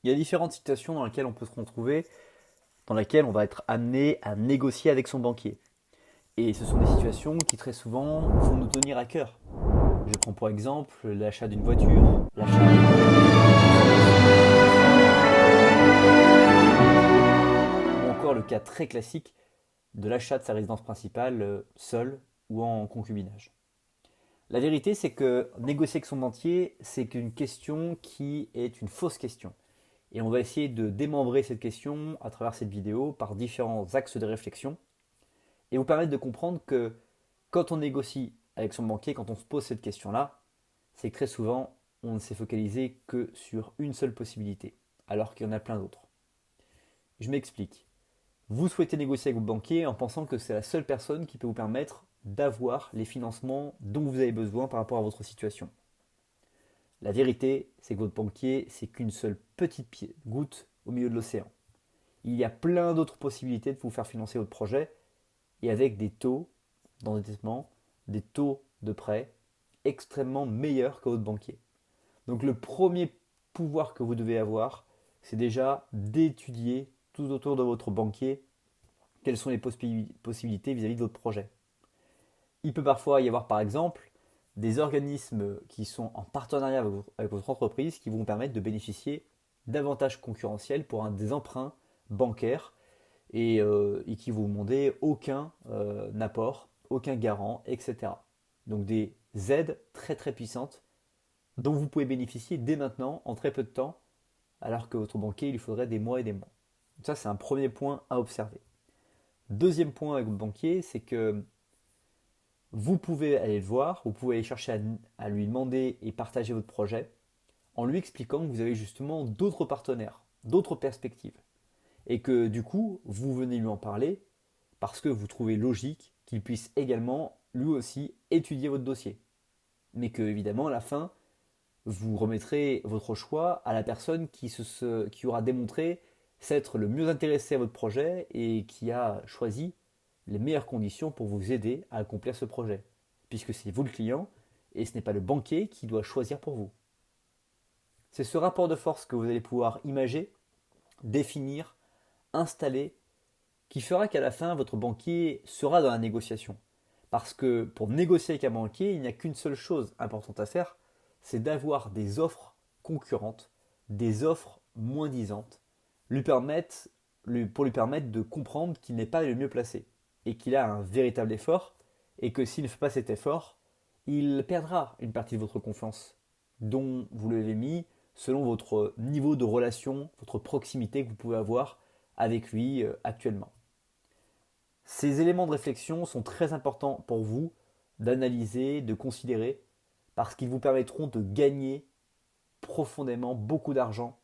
Il y a différentes situations dans lesquelles on peut se retrouver, dans lesquelles on va être amené à négocier avec son banquier. Et ce sont des situations qui très souvent vont nous tenir à cœur. Je prends pour exemple l'achat d'une voiture, l'achat ou encore le cas très classique de l'achat de sa résidence principale seul ou en concubinage. La vérité, c'est que négocier avec son banquier, c'est une question qui est une fausse question. Et on va essayer de démembrer cette question à travers cette vidéo par différents axes de réflexion et vous permettre de comprendre que quand on négocie avec son banquier, quand on se pose cette question-là, c'est que très souvent, on ne s'est focalisé que sur une seule possibilité, alors qu'il y en a plein d'autres. Je m'explique. Vous souhaitez négocier avec votre banquier en pensant que c'est la seule personne qui peut vous permettre d'avoir les financements dont vous avez besoin par rapport à votre situation. La vérité, c'est que votre banquier, c'est qu'une seule petite goutte au milieu de l'océan. Il y a plein d'autres possibilités de vous faire financer votre projet et avec des taux d'endettement, des taux de prêt extrêmement meilleurs que votre banquier. Donc le premier pouvoir que vous devez avoir, c'est déjà d'étudier tout autour de votre banquier quelles sont les possibilités vis-à-vis de votre projet. Il peut parfois y avoir par exemple des organismes qui sont en partenariat avec votre entreprise qui vont vous permettre de bénéficier d'avantages concurrentiels pour des emprunts bancaires et qui vous demandent aucun apport, aucun garant, etc. Donc des aides très très puissantes dont vous pouvez bénéficier dès maintenant en très peu de temps, alors que votre banquier, il lui faudrait des mois et des mois. Donc ça, c'est un premier point à observer. Deuxième point avec votre banquier, c'est que vous pouvez aller le voir, vous pouvez aller chercher à lui demander et partager votre projet en lui expliquant que vous avez justement d'autres partenaires, d'autres perspectives. Et que du coup, vous venez lui en parler parce que vous trouvez logique qu'il puisse également, lui aussi, étudier votre dossier. Mais que, évidemment, à la fin, vous remettrez votre choix à la personne qui aura démontré s'être le mieux intéressé à votre projet et qui a choisi les meilleures conditions pour vous aider à accomplir ce projet. Puisque c'est vous le client et ce n'est pas le banquier qui doit choisir pour vous. C'est ce rapport de force que vous allez pouvoir imager, définir, installer, qui fera qu'à la fin, votre banquier sera dans la négociation. Parce que pour négocier avec un banquier, il n'y a qu'une seule chose importante à faire, c'est d'avoir des offres concurrentes, des offres moins disantes, pour lui permettre de comprendre qu'il n'est pas le mieux placé et qu'il a un véritable effort et que s'il ne fait pas cet effort, il perdra une partie de votre confiance dont vous l'avez mis selon votre niveau de relation, votre proximité que vous pouvez avoir avec lui actuellement. Ces éléments de réflexion sont très importants pour vous d'analyser, de considérer, parce qu'ils vous permettront de gagner profondément beaucoup d'argent